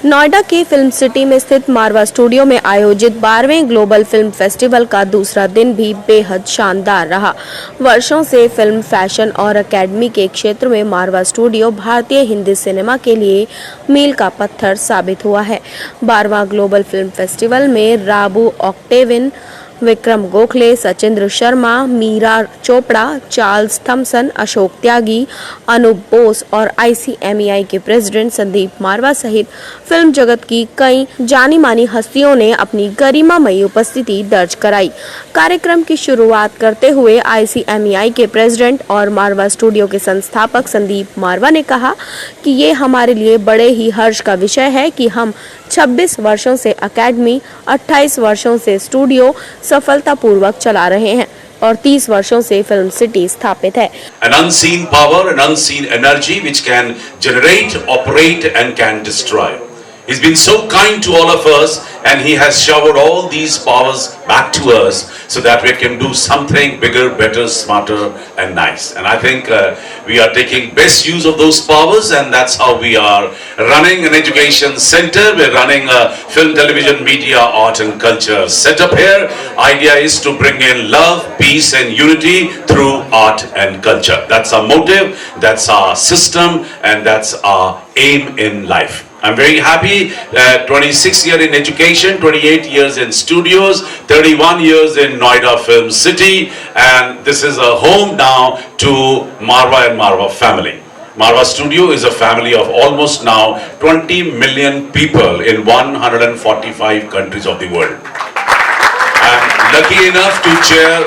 नोएडा की film city में स्थित मारवा स्टूडियो में आयोजित 12वें ग्लोबल फिल्म फेस्टिवल का दूसरा दिन भी बेहद शानदार रहा। वर्षों से फिल्म, फैशन और एकेडमी के क्षेत्र में मारवा स्टूडियो भारतीय हिंदी सिनेमा के लिए मील का पत्थर साबित हुआ है। 12वां ग्लोबल फिल्म फेस्टिवल में राबू ऑक्टेविन, विक्रम गोखले, सचिंद्र शर्मा, मीरा चोपड़ा, चार्ल्स थॉमसन, अशोक त्यागी, अनूप बोस और ICMEI के प्रेसिडेंट संदीप मारवा सहित फिल्म जगत की कई जानी मानी हस्तियों ने अपनी गरिमामयी उपस्थिति दर्ज कराई। कार्यक्रम की शुरुआत करते हुए ICMEI के प्रेसिडेंट और मारवा स्टूडियो के संस्थापक संदीप मारवा ने कहा कि ये हमारे लिए बड़े ही हर्ष का विषय है कि हम 26 वर्षों से अकेडमी, 28 वर्षों से स्टूडियो सफलतापूर्वक चला रहे हैं और 30 वर्षों से फिल्म सिटी स्थापित है। An unseen power, an unseen energy which can generate, operate and can destroy. He's been so kind to all of us and he has showered all these powers back to us so that we can do something bigger, better, smarter and nice. And I think we are taking best use of those powers, and that's how we are running an education center. We're running a film, television, media, art and culture setup here. Idea is to bring in love, peace and unity through art and culture. That's our motive, that's our system and that's our aim in life. I'm very happy, 26 years in education, 28 years in studios, 31 years in Noida Film City, and this is a home now to Marwa and Marwa family. Marwa Studio is a family of almost now 20 million people in 145 countries of the world. I'm lucky enough to chair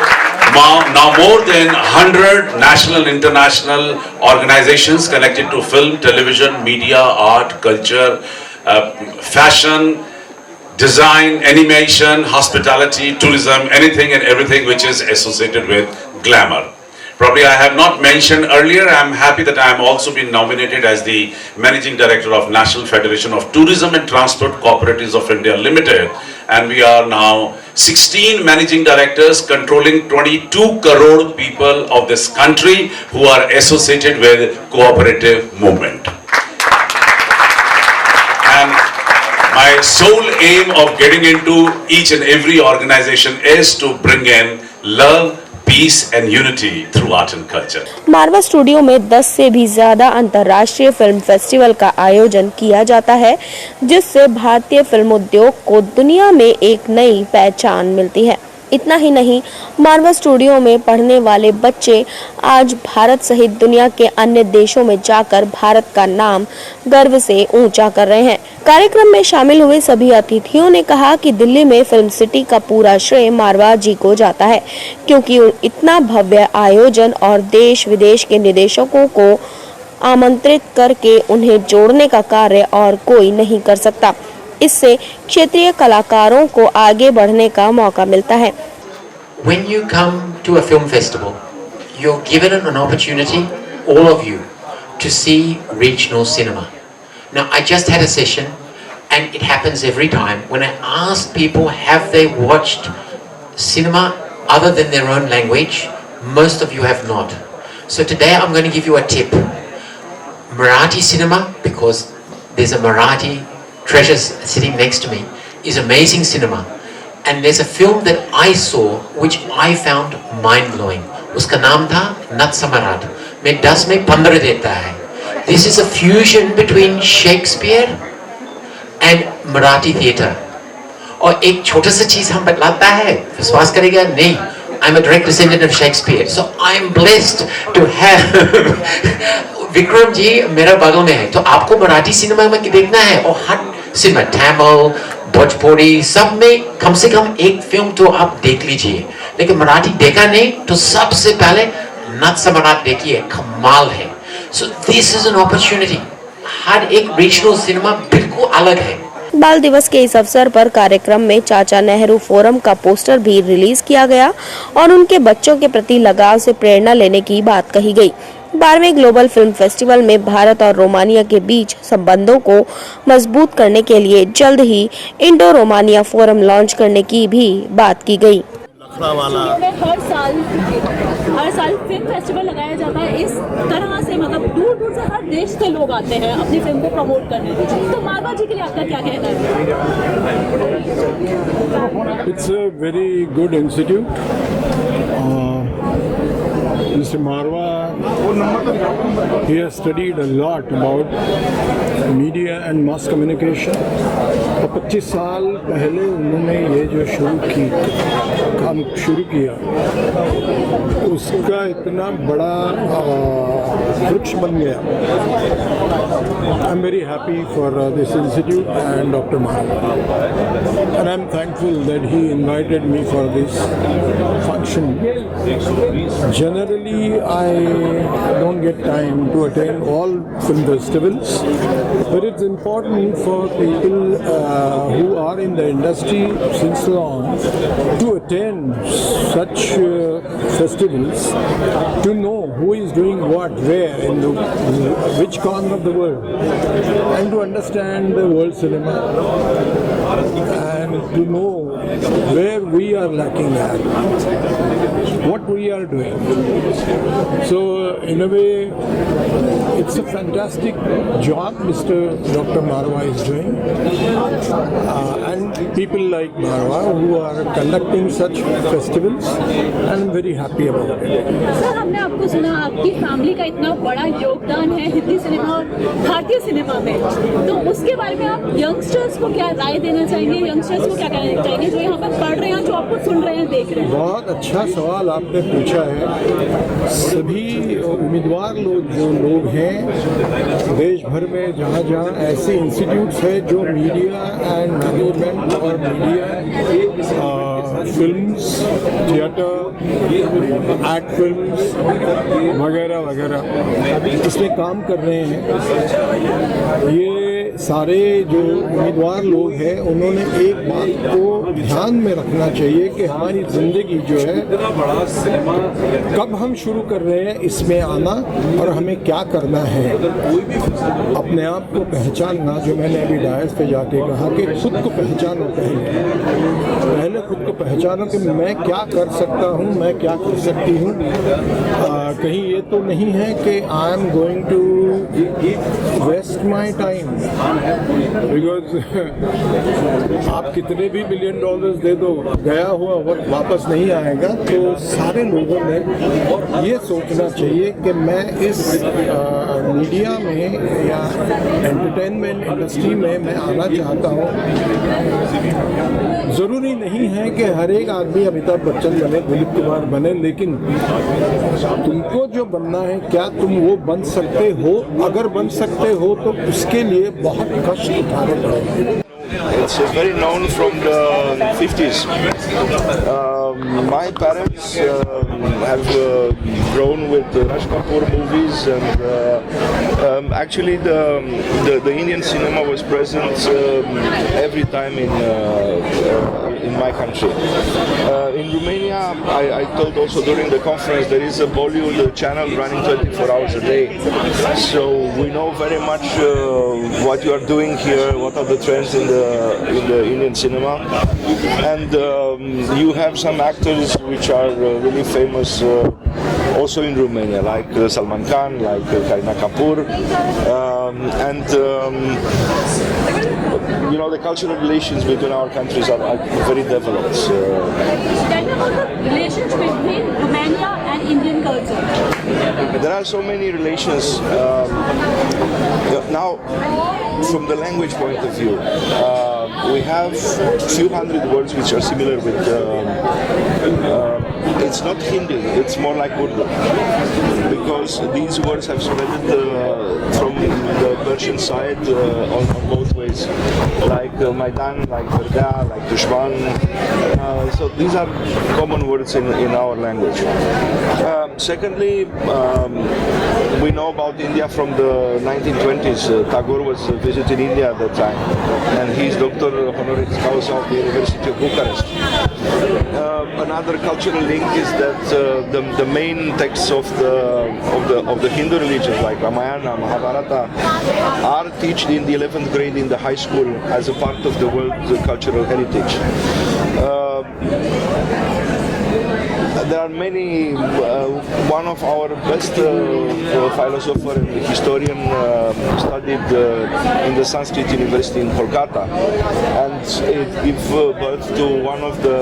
now more than 100 national and international organizations connected to film, television, media, art, culture, fashion, design, animation, hospitality, tourism, anything and everything which is associated with glamour. Probably I have not mentioned earlier, I am happy that I am also been nominated as the Managing Director of National Federation of Tourism and Transport Cooperatives of India Limited, and we are now 16 Managing Directors controlling 22 crore people of this country who are associated with cooperative movement. And my sole aim of getting into each and every organization is to bring in love, peace and unity through art and culture. Marwah studio में 10 से भी ज्यादा अंतर्राष्ट्रीय film festival का आयोजन किया जाता है, जिससे भारतीय फिल्म उद्योग को दुनिया में एक नई पहचान मिलती है। इतना ही नहीं, मारवा स्टूडियो में पढ़ने वाले बच्चे आज भारत सहित दुनिया के अन्य देशों में जाकर भारत का नाम गर्व से ऊंचा कर रहे हैं। कार्यक्रम में शामिल हुए सभी अतिथियों ने कहा कि दिल्ली में फिल्म सिटी का पूरा श्रेय मारवा जी को जाता है, क्योंकि इतना भव्य आयोजन और देश विदेश के निदेशकों को आमंत्रित करके उन्हें जोड़ने का कार्य और कोई नहीं कर सकता। इससे क्षेत्रीय कलाकारों को आगे बढ़ने का मौका मिलता है। When you come to a film festival, you're given an opportunity, all of you, to see regional cinema. Now, I just had a session, and it happens every time when I ask people have they watched cinema other than their own language. Most of you have not. So today I'm going to give you a tip. Marathi cinema, because there's a Marathi treasure sitting next to me, is amazing cinema. And there's a film that I saw which I found mind-blowing. उसका नाम था नट सम्राट। मैं 10 में 15 देता है। This is a fusion between Shakespeare and Marathi theatre. और एक छोटा सा चीज हम बतलाता है, विश्वास करेगा नहीं, I'm a direct descendant of Shakespeare, so I'm blessed to have Vikram ji मेरा बगल में है, तो आपको मराठी सिनेमा में देखना है और हर सिनेमा, तमिल, भोजपुरी, सब में कम से कम एक फिल्म तो आप देख लीजिए। लेकिन मराठी देखा नहीं तो सबसे पहले नट सम्राट देखिए, कमाल है। So this is an opportunity. हर एक रीजनल सिनेमा बिल्कुल अलग है। बाल दिवस के इस अवसर पर कार्यक्रम में चाचा नेहरू फोरम का पोस्टर भी रिलीज किया गया और उनके बच्चों के प्रति लगाव से प्रेरणा लेने की बात कही गई। 12वें ग्लोबल फिल्म फेस्टिवल में भारत और रोमानिया के बीच संबंधों को मजबूत करने के लिए जल्द ही इंडो रोमानिया फोरम लॉन्च करने की भी बात की गई। हर साल फिल्म फेस्टिवल लगाया जाता है इस तरह से, मतलब दूर दूर से हर देश से लोग आते हैं अपनी फिल्म को प्रमोट करने, तो मारवा जी के लिए आपका क्या कहना है? It's a very good institute. Mr. Marwa, he has studied a lot about media and mass communication. और 25 साल पहले उन्होंने ये जो काम शुरू किया, उसका इतना बड़ा वृक्ष बन गया. I'm very happy for this institute and Dr. Marwa, and I'm thankful that he invited me for this function. Generally, I don't get time to attend all film festivals, but it's important for people who are in the industry since long to attend such festivals, to know who is doing what, where, in which corner of the world, and to understand the world cinema, and to know where we are lacking at, what we are doing. So in a way, it's a fantastic job Mr. Dr. Marwa is doing, and people like Marwa who are conducting such festivals, and I'm very happy about it. Sir, हमने आपको सुना आपकी family का इतना बड़ा योगदान है Hindi cinema और भारतीय सिनेमा में, तो उसके बारे में आप यंगस्टर्स को क्या राय देना चाहेंगे, यंगस्टर्स को क्या कहना चाहेंगे जो यहाँ पर पढ़ रहे हैं, जो आपको सुन रहे हैं, देख रहे हैं? बहुत अच्छा सवाल आपने पूछा है. सभी उम्मीदवार लोग हैं देश भर में, जहाँ जहाँ ऐसे इंस्टीट्यूट्स हैं जो मीडिया एंड मैनेजमेंट और media, films, theatre, act films वगैरह वगैरह इसमें काम कर रहे हैं. ये सारे जो उम्मीदवार लोग हैं उन्होंने एक बात को ध्यान में रखना चाहिए कि हमारी ज़िंदगी जो है कब हम शुरू कर रहे हैं इसमें आना, और हमें क्या करना है. अपने आप को पहचानना, जो मैंने अभी डायस पे जाके कहा कि खुद को पहचानो, पहले खुद को पहचानो कि मैं क्या कर सकता हूँ, मैं क्या कर सकती हूँ. कहीं ये तो नहीं है कि I am going to waste my time, because आप कितने भी $1 बिलियन दे दो, गया हुआ वक्त वापस नहीं आएगा. तो सारे लोगों ने ये सोचना चाहिए कि मैं इस मीडिया में या एंटरटेनमेंट इंडस्ट्री में मैं आना चाहता हूँ. ज़रूरी नहीं है कि हर एक आदमी अमिताभ बच्चन बने, दिलीप कुमार बने, लेकिन तुमको जो बनना है क्या तुम वो बन सकते हो? अगर बन सकते हो तो उसके लिए बहुत कष्ट उठाने पड़ेंगे. It's very known from the 50s. My parents have grown with the Raj Kapoor movies, and actually the Indian cinema was present every time in my country. In Romania, I told also during the conference, there is a Bollywood channel running 24 hours a day. So we know very much what you are doing here, what are the trends in the Indian cinema, and you have some actors which are really famous also in Romania, like Salman Khan, like Kareena Kapoor, and you know, the cultural relations between our countries are very developed. Tell me about the relations between Romania and Indian culture. There are so many relations. Now, from the language point of view, we have few hundred words which are similar with. It's not Hindi; it's more like Urdu, because these words have spread from the Persian side on both ways, like Maidan, like Verda, like Dushman. So these are common words in our language. Secondly, we know about India from the 1920s. Tagore was visiting India at that time, and he's Doctor Honoris Causa of the University of Bucharest. Another cultural link is that the main texts of the Hindu religions, like Ramayana, Mahabharata, are taught in the 11th grade in the high school as a part of the world cultural heritage. there are many. One of our best philosopher and historian studied in the Sanskrit University in Kolkata, and it gave birth to one of the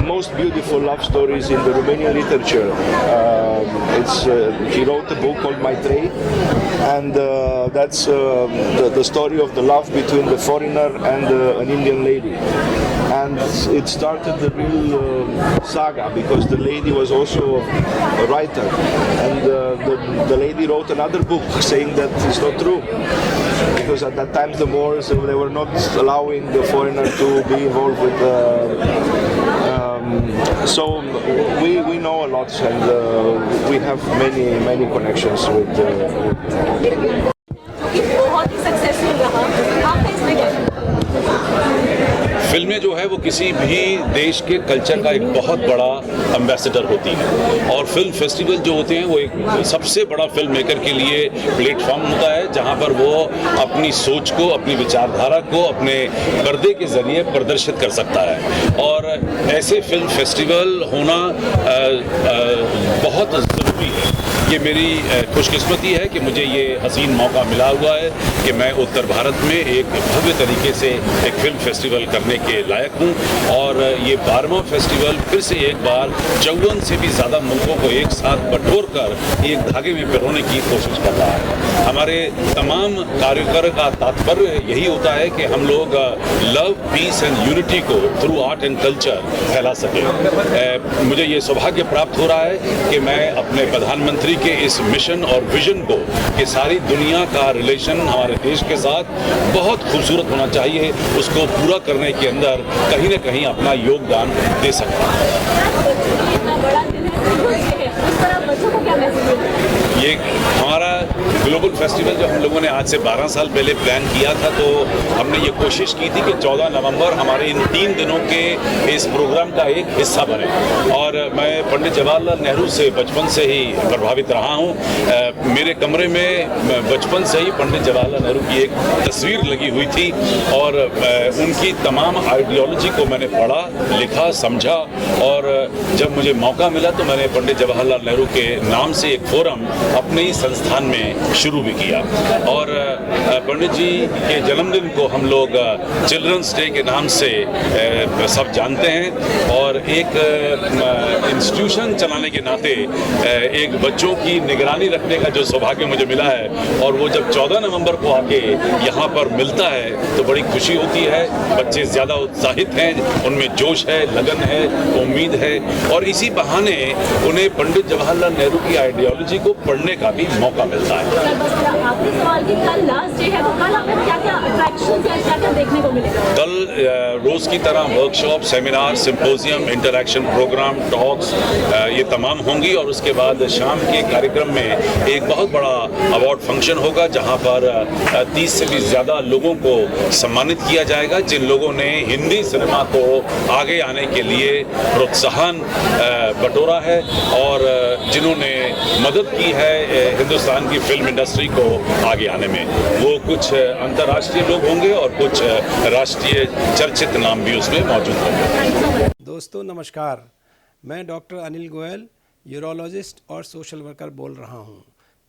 most beautiful love stories in the Romanian literature. He wrote a book called Maitreyi, and that's the story of the love between the foreigner and an Indian lady. And it started the real saga because the lady was also a writer, and the lady wrote another book saying that it's not true, because at that time the Moors, they were not allowing the foreigner to be involved with so we know a lot, and we have many connections with बहुत ही successful रहा आपका इसमें क्या है? फिल्में जो है वो किसी भी देश के कल्चर का एक बहुत बड़ा एम्बेसडर होती है, और फिल्म फेस्टिवल जो होते हैं वो एक सबसे बड़ा फिल्म मेकर के लिए प्लेटफॉर्म होता है जहां पर वो अपनी सोच को, अपनी विचारधारा को अपने पर्दे के जरिए प्रदर्शित कर सकता है। और ऐसे फिल्म फेस्टिवल होना बहुत ज़रूरी है। ये मेरी खुशकिस्मती है कि मुझे ये हसीन मौका मिला हुआ है कि मैं उत्तर भारत में एक भव्य तरीके से एक फिल्म फेस्टिवल करने के लायक हूँ, और ये 12वां फेस्टिवल फिर से एक बार 54 से भी ज़्यादा मुल्कों को एक साथ बटोर कर एक धागे में पिरोने की कोशिश कर रहा है। हमारे तमाम कार्यक्रम का तात्पर्य यही होता है कि हम लोग लव, पीस एंड यूनिटी को थ्रू आर्ट एंड कल्चर फैला सकें। मुझे ये सौभाग्य प्राप्त हो रहा है कि मैं अपने प्रधानमंत्री के इस मिशन और विजन को कि सारी दुनिया का रिलेशन हमारे देश के साथ बहुत खूबसूरत होना चाहिए, उसको पूरा करने के अंदर कहीं न कहीं अपना योगदान दे सकता है। इतना बड़ा दिन है, उस पर आप बच्चों को क्या मैसेज देंगे? ये हमारा ग्लोबल फेस्टिवल जो हम लोगों ने आज से 12 साल पहले प्लान किया था, तो हमने ये कोशिश की थी कि 14 नवंबर हमारे इन 3 दिनों के इस प्रोग्राम का एक हिस्सा बने। और मैं पंडित जवाहरलाल नेहरू से बचपन से ही प्रभावित रहा हूँ। मेरे कमरे में बचपन से ही पंडित जवाहरलाल नेहरू की एक तस्वीर लगी हुई थी, और उनकी तमाम आइडियोलॉजी को मैंने पढ़ा, लिखा, समझा, और जब मुझे मौका मिला तो मैंने पंडित जवाहरलाल नेहरू के नाम से एक फोरम अपने ही संस्थान में शुरू भी किया। और पंडित जी के जन्मदिन को हम लोग चिल्ड्रंस डे के नाम से सब जानते हैं, और एक इंस्टीट्यूशन चलाने के नाते एक बच्चों की निगरानी रखने का जो सौभाग्य मुझे मिला है, और वो जब 14 नवंबर को आके यहाँ पर मिलता है तो बड़ी खुशी होती है। बच्चे ज़्यादा उत्साहित हैं, उनमें जोश है, लगन है, उम्मीद है, और इसी बहाने उन्हें पंडित जवाहरलाल नेहरू की आइडियोलॉजी को पढ़ने का भी मौका मिलता है। सर, बस मेरा आखिरी सवाल कि कल लास्ट डे है, तो कल हमें क्या-क्या अट्रैक्शंस या क्या-क्या देखने को मिलेगा? कल रोज़ की तरह workshop, seminar, symposium, interaction program, talks ये तमाम होंगी, और उसके बाद शाम के कार्यक्रम में एक बहुत बड़ा अवार्ड फंक्शन होगा जहां पर 30 से भी ज़्यादा लोगों को सम्मानित किया जाएगा, जिन लोगों ने हिंदी सिनेमा को आगे आने के लिए प्रोत्साहन बटोरा है और जिन्होंने मदद की है हिंदुस्तान की फिल्म इंडस्ट्री को आगे आने में। वो कुछ अंतर्राष्ट्रीय लोग होंगे और कुछ राष्ट्रीय चर्चित नाम भी उसमें मौजूद होंगे। दोस्तों नमस्कार, मैं डॉक्टर अनिल गोयल, यूरोलॉजिस्ट और सोशल वर्कर बोल रहा हूं।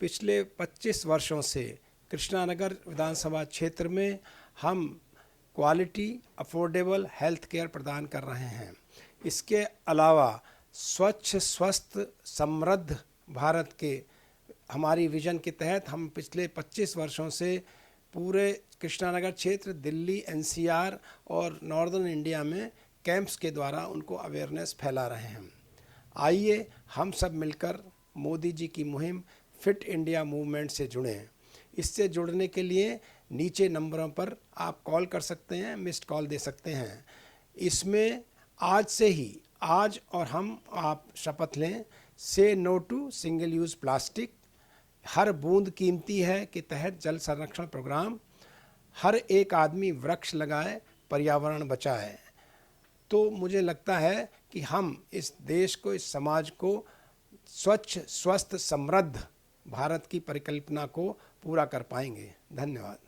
पिछले 25 वर्षों से कृष्णानगर विधानसभा क्षेत्र में हम क्वालिटी अफोर्डेबल हेल्थ केयर प्रदान कर रहे हैं। इसके अलावा स्वच्छ, स्वस्थ, समृद्ध भारत के हमारी विजन के तहत हम पिछले 25 वर्षों से पूरे कृष्णानगर क्षेत्र, दिल्ली, एनसीआर और नॉर्दर्न इंडिया में कैंप्स के द्वारा उनको अवेयरनेस फैला रहे हैं। आइए हम सब मिलकर मोदी जी की मुहिम फिट इंडिया मूवमेंट से जुड़ें। इससे जुड़ने के लिए नीचे नंबरों पर आप कॉल कर सकते हैं, मिस्ड कॉल दे सकते हैं। इसमें आज से ही, आज और हम आप शपथ लें, say no to single use plastic, हर बूंद कीमती है के तहत जल संरक्षण प्रोग्राम, हर एक आदमी वृक्ष लगाए, पर्यावरण बचाए। तो मुझे लगता है कि हम इस देश को, इस समाज को स्वच्छ, स्वस्थ, समृद्ध भारत की परिकल्पना को पूरा कर पाएंगे। धन्यवाद।